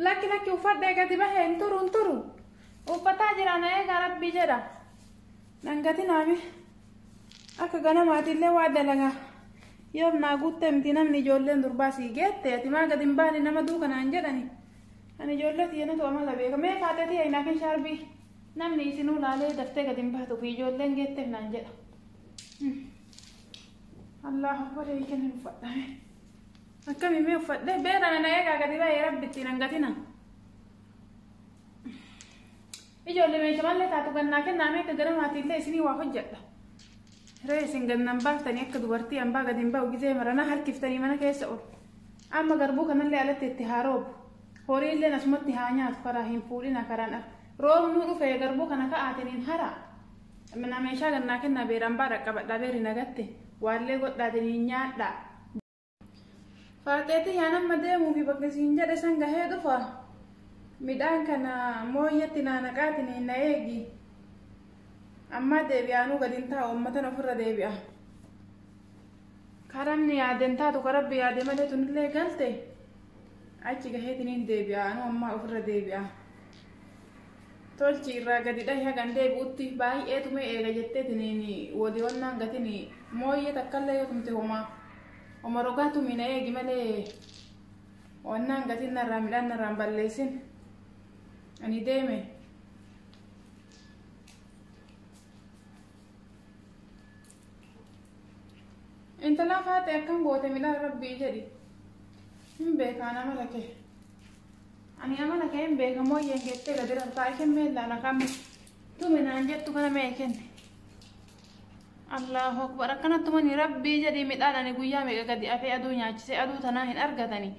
لكن وفرد كاتبه انترو وفتا جرانا يا ربي جرا نانغاتي نامي اكا غنا ماتي لي وادا لغا يوم ناغوت تمتي نمني جولن درباسي جيت يا ما قد مباني نما دوكا نانجدني انا جولتي انا تو عمل بيك ما فاتتي اي ناكن شاربي نمني سينو لالي دفتي قد مباتو في جولن جيت نانجد الله اكبر يكن الفتا أكمل مية فده بير أنا نيجا كذي بقى يا رب تيرانغاتنا يجوا اللي ماشي مالله تاتو كنا كنا نامي كجرا ما تيلله سني واحد جدا رئيسين جنن باه تاني كدوارتي أم باه قديم باه وجزء مرنا هل كيف تاني منا كيس أقول أما قربو كنا اللي على تتهاروب هوري اللي نسمت تهانيات فراهين فولينا كرانا روم نورو في قربو كنا كأتنين هرا من أمشي كنا كنا بيرام بارك كبر بيرنا قتة والله قد دادني نيادا فاتيتي أنا مدام في بكسين جد سانغه دفا ميدان كنا مويتنا نكاتني نيجي أما دبيانو قدين تا أمتنا فرا دبيا كرمني عدين تا تقرب بيا دمله تنلي قلتي أجي كهيتني دبيانو أما فرا دبيا تولتي راجدي ده هي عندي بوتي باي إتومي إيه جتة تنيني ودي ونا قتني مويه تكلي يوم تهما ومرقاتو من ايه جمالي وانا قتلنا راملان رامباليسين اني دايما انت لا فاتح كم قوتي من ربي جدي من بيك انا ملكي اني املك ان بيك مويه جت قدر الطايكن ميلا انا كم تو من انجت كنا ميكن الله أكبر كانت تمني ربي جدي مدانا نقويا ميجا قد أفي أدو نياجسي أدو تناهن أرغتني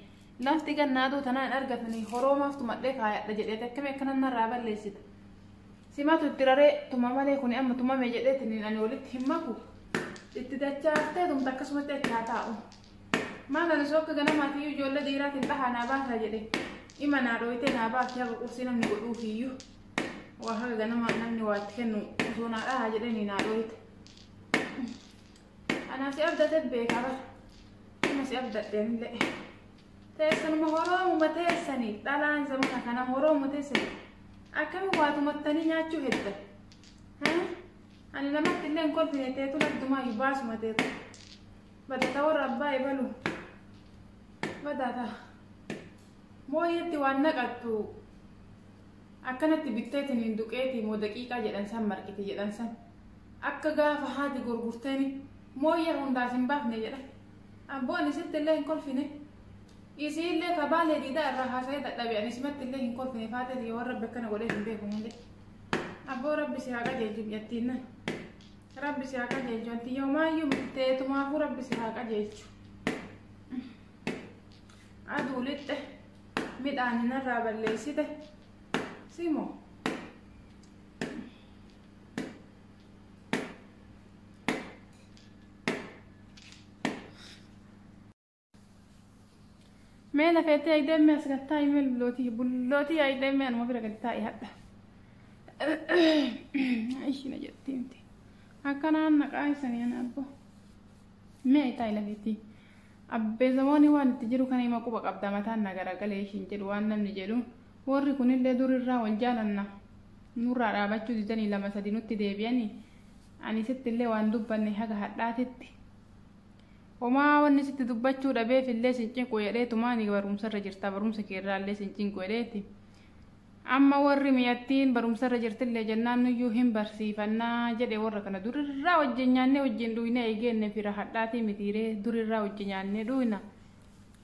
لافتي قلنا أدو تناهن أرغتني خروما فتمدك هاي لجدتك كم يكنا نرابا ليسيت سماتو التراري تماما ليكوني أما تماما جدتني أني ولدت همكو اتدجافتي دم تكسمت اتحاتاو ما قال سوك قنا ما تيو جولة ديرات انتحا ناباتا جدي إما نارويتي نابات يا قرسينا نقلو فيو وحاقا قنا ما نمني واتكنو وصونا لها جدني نارويت أنا سأبدأ تبيك عبر أنا سأبدأ تنلي تيسن مهورو متيسني دالان زمان كان مهورو متيسني أكمل واتو متني ناتشو هدا ها أنا لما تلين كل في نتيتو لدما يباس متيتو بدأ تور ربا يبلو بدأ تا مو يتي وانا قطو أكنت بكتاتني ندوكيتي مو دقيقة جدن سن مركتي جدن سن akka gaafa haati gurgurteni mooyya hundaasin baafne jedha abboon isitti illee hin kolfine isii illee kabaalee diidaa irraa haasa'ee dadhabe ani simatti illee hin kolfine faatee yoo rabbi akkana godhee hin beeku malee abboo rabbi si haa qajeelchu biyyattiinna rabbi si haa qajeelchu anti yoomaayyuu teetumaafuu rabbi si haa qajeelchu aduu lixxe midhaaninarraa balleessite simoo ما لفيتي أيدين ما سكتاي من بلوتي أيدين ما ما بيرجع تاي هذا إيش نجتي أنت هكذا أنا كايسني أنا أبو ما تاي لفيتي أبى زماني وان تجرو كان يما كوبا قبضة مثلا نجارا كليش ينجرو وانا نجرو وري كون اللي دور الرا والجالنا نور رابطو ديتني لما سدينو تديبياني أنا ست اللي وان دبني حاجة حداتي وما وني ست دبچو دبه في اللي سنچين كويريتو ماني برومسا رجرتا برومسا كيرا اللي سنچين كويريتي اما وري مياتين برومسا رجرت اللي جنان يو هم برسيفنا جدي ورا كنا دررا وجنيانne وجين دوينا يجن في راحتاتي متيره دررا وجنيانne دوينا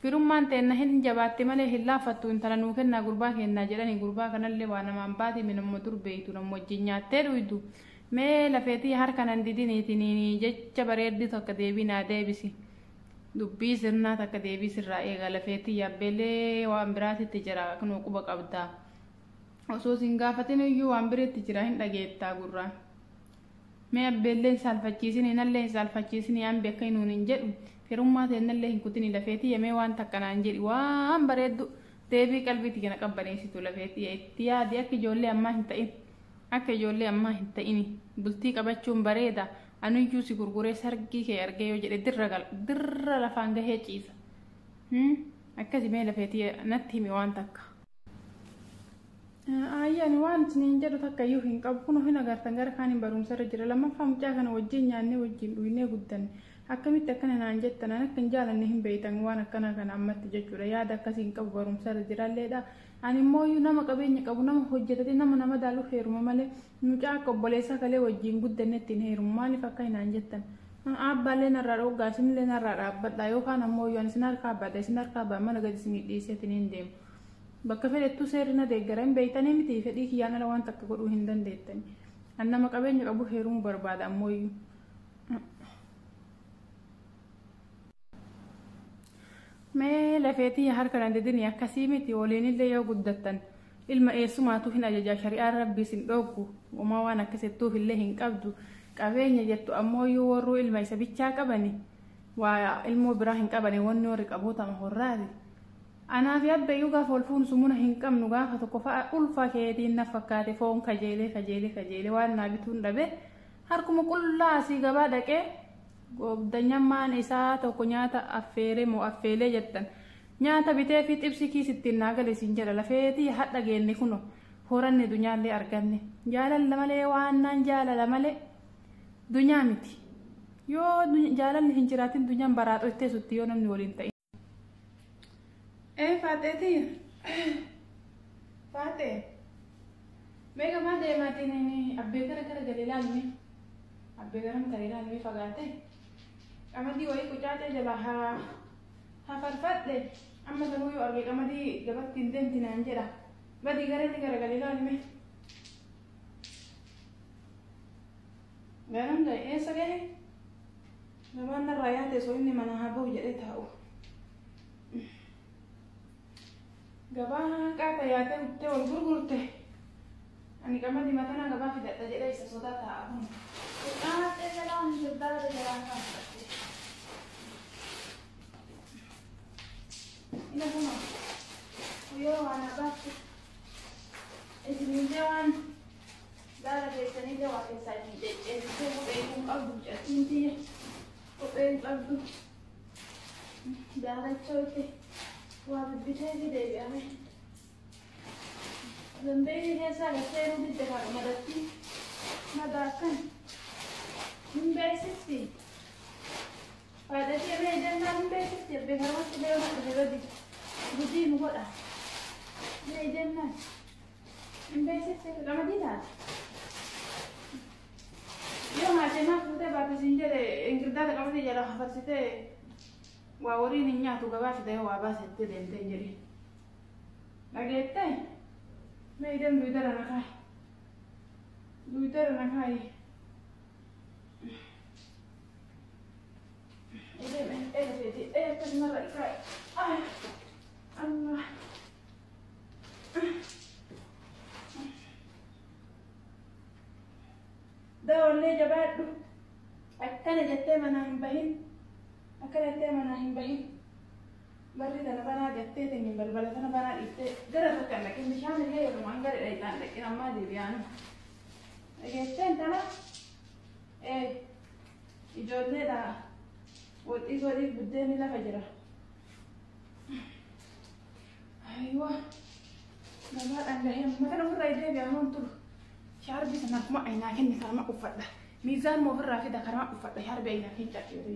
فيرمان تن هن جباتي مله هلا فتو انتنا نو كنا غربا كنا جدني غربا كنا اللي وانا مامباتي من مدور بيتو نمو جنياته دويدو ما لفيتي هر كان ديديني تنيني جچ بريدي تو كديبينا ديبسي dubbii sirnaa takka deebii sirraa eegala feetii yaabbeelee waan biraatitti jira kunoo quba qabda osoo sin gaafatin iyyuu waan biraatti jira hin dhageettaa gurraan mee abbeelleen saalfachiisini nallee saalfachiisini aan beeka hinuun hin jedhu firummaa ta'e nallee hin kutini lafeetii yamee waan takkanaan jedhi waan bareeddu deebii qalbiitti kana qabbaneessitu lafeetii itti yaadi akka ijoollee ammaa hin ta'in akka ijoollee ammaa hin ta'ini bultii qabachuun bareeda anuyyuu si gurguree sargii kee argee yoo jedhe dirra lafaan gahee ciisa akkasi mee lafeetii natti himi waan takka Ayyaani waan isiniin jedhu takka iyyuu hin qabu kun hin agartan gara kaaniin barumsa irra jira lammaffaa mucaa kana wajjin nyaannee wajjin dhugnee guddanne akkamitti akkana naan jettan akka hin jaalanne hin beeytan waan akkana kana ammatti jechuudha yaada akkasii hin qabu barumsa irra jiralleedha ani immoo nama qabeenya qabu nama hojjetate nama daaluuf heeruma malee mucaa akka obboleessaa kalee wajjin guddanne ittiin heerumu maaliif akka hinaan jettan abbaallee narraa dhoggaa isinillee narraa dhaabbadha yookaan ammoo yoo isin harkaa abbadha isin harkaa abbaa mana gadi isin dhiiseetiin hin deemu bakka fedhettuu seerina deeggaran beeytanii miti fedhii kiyyaan ala waan takka godhuu hin dandeettani an nama qabeenya qabu heerumuu barbaada ammoo mee lafeetii harka dandedini akkasii miti waliinillee yoo guddattan ilma eessumaatu hin ajajaa shari'aan rabbiis hin dhoogu uumaa waan akkasittuuf illee hin qabdu qabeenya jettu ammoo warruu ilma isa bichaa qabani waa ilmoo biraa hin qabani wanni warri qabootama horraati anaa fi abbayyuu gaafa ol fuun sumuna hin qabnu gaafa tokko fa'a ulfaa keetiin na fakkaate foon kajeelee waan naa bituun dhabe harkuma qullaa asii gabaa dhaqee gobdanyammaan isaa tokko nyaata affeeree moo affeelee jettan nyaata bitee fi xibsi kiisittiin naa gale siin jedha lafeetii hadha geenne kuno horanne dunyaallee arganne jaalala malee waan naan jaalala malee dunyaa miti yoo jaalalli hin jiraatin dunyaan baraaxoo ittee sutti yoo namni waliin ta'e. Faateti Faate Mega ma deematiin abbee gara gadi ilaalme abbee garam gara ilaalme fagaate qamadii wayii qucaatee jala haa farfadhe amma sanuu yoo arge qamadii gabatti hin deemti naan jedha badii garatti gara gadi ilaalme garam ga'e eessa gahe gabaan narraa yaate soo inni mana haa bahu jedhee taa'u gabaa qaata yaatee uttee ol gurgurte ani qamadii matana gabaa fidadha jedhee isa sodaa taa'u qucaatee jalaan hirdaara jalaan kaafate ina kuma yoo waan abaatti isinillee waan gaara keessanillee waa keessaa hin jecceessitee kophee kun qabdu jattiintii kophee qabdu daalachooti waa bibbitee fi deebi'ame zambeeyyi keessaa gattee nuti defaadha madatti madaakkan hin beeksifti faadhatii mee jennaa hin beeksifti abbee karamatti beeku dhufe badi gudii nu godha mee jennaa hin beeksifti qamadii taate yoo maatemaa fuutee baafisiin jedhe ingirdaata qamadii jala hafarsitee waa wariin hin nyaatu gabaa fidee waa baasettee deemtee jedhe dhageettee mee ideen duwidara na kaayi ideen elefeeti akkasumarra kaayi Allah dawallee jabaadhu akkana jettee manaa hin bahin akkana jettee manaa hin bahin barri tana banaa jettee teenyin balbala tana banaa dhiiftee gara tokko dhaqin bishaan illee yeroo gara dheedhaan dhaqin ammaa deebi'aanu dhageetteen tana ijoolleedha wodhiis waliif buddeeni lafa jira aywa gabaadhaan gahee matana ofirraa deebi'aanuun turu sharbi sana kuma aynaa kenni karama uffadha miizaan moo ofirraa fida karama uffadha sharbi aynaa keenya jedhu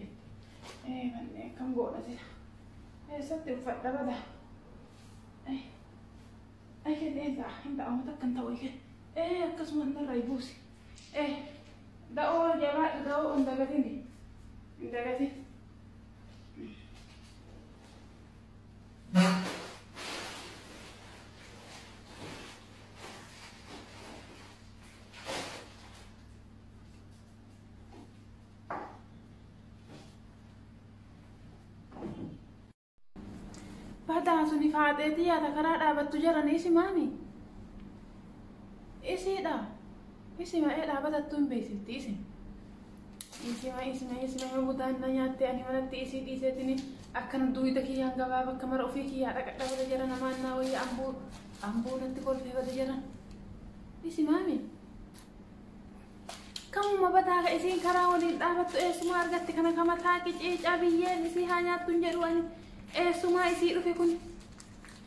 manne kam godha sira eessatti uffadha bada kenneesa hinda amata kan ta'u akkasuma narraa ibuusi da'oo jabaadha da'oo hin dagatin Badaa suni faaxeetii yaada karaa dhaabattu jiran isi maami? Isiidha. Isi ma'ee dhaabatattu hin beeksifti isi. Isima butaan na nyaatte ani manatti isii dhiiseetini akkana duwida kiyyaan gabaa bakka mara ofii kiyyaa dhaqadhabata jira namaan naa wayya amboo natti kolfeefata jiran. Isi maami? Kamuma badaa ka isiin karaa waliin dhaabattu eessuma argatti kana kamataa qicee biyyeen isii haa nyaattu hin jedhu ani. Eessuma isii dhufe kun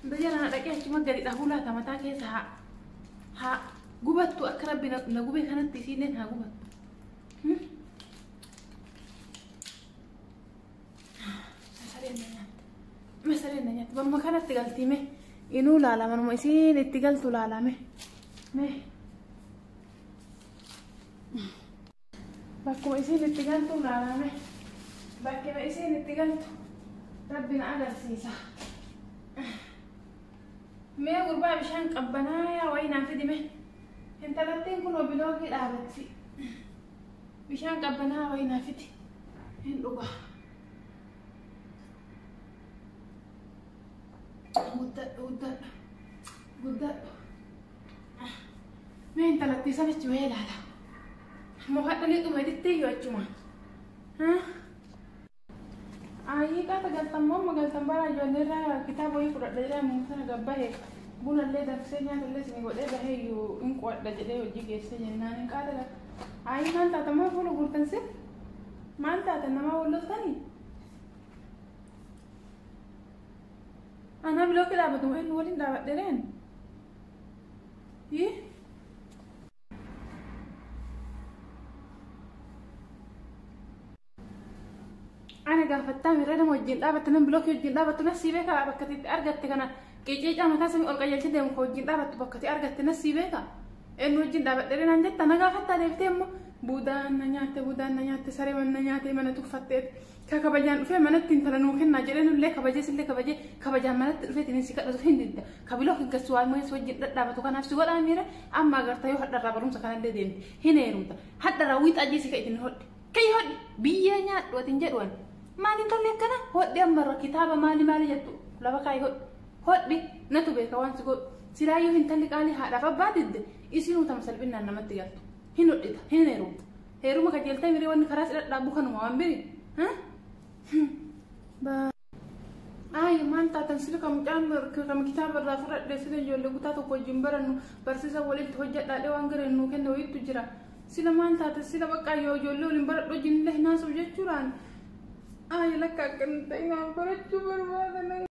bajarana dhaqee achuma gadi dhahuu laata mataa keessa haa ها قبتو أكرب نقوبي كانت تسيلين ها قبت مثلا نيات بما كانت تقلتي مه إنو لا لا من ميسين اتقلتو لا لا مه بكو ميسين اتقلتو لا لا مه بكو ميسين اتقلتو ربنا أقل سيسا ما قربا بشان قبنايا وين عفدي مه انت لاتين كنو بلوكي لابتي بشان قبنايا وين عفدي هندوبا قدام ما انت لاتي سنة جوهي لالا مو حتى لي تمهدي تيجي وجمع ها Ayi kata galtan mama galtan bara jolera kitabo yi kuda dajira mun sana gabba he bulan le da senya to les mi gode ba he yo in ko da jede yo jige senya nan kata ayi man ta tamma fulu gurtan se man ta nama wollo tani ana blok da batu en wolin da deren yi أنا قافتها من رده موجين دابت نم بلوك يوجين دابت نسي بيك بكتي أرجعت كنا كيجي جام تاسمي أول قيل كده مخوجين دابت بكتي أرجعت نسي بيك إنه وجين دابت درين عندك أنا قافتها دفتهم بودان نيات سري من نيات من تفتت كبجان في منت تنتلنو كنا جرين اللي كبجي سلي كبجان منت في تنسي كذا هندي كبلوك الجسوال ما يسوي دابت وكان نفسه ولا أميرة أما قرطة يو حتى رابرم سكان اللي دين هنا يرومتا حتى راويت أجي سكايتين هود كي هود بيجانيا وتنجدوان مالي تولي كنا هود دي أمبر كتابة مالي جدو لا بقى هود دي نتو بيكا وان سكو سرايو هنتلك علي هذا فبعد الد يسينو تمثل بينا نمت يالتو هنو ديتا هنا يروم هيروما كجلتا ميري وان خلاص لا بوكانو ما بيري ها با ay manta tan sila kam jamber kam kitaba la fura de sila jolle gutato ko jimbaranu barsisa wali to jadda de wangare no ken do yittu jira sila manta tan sila bakka yo jolle limbar do jinne naso jechuran ay lakka kan tay ma baratu barbada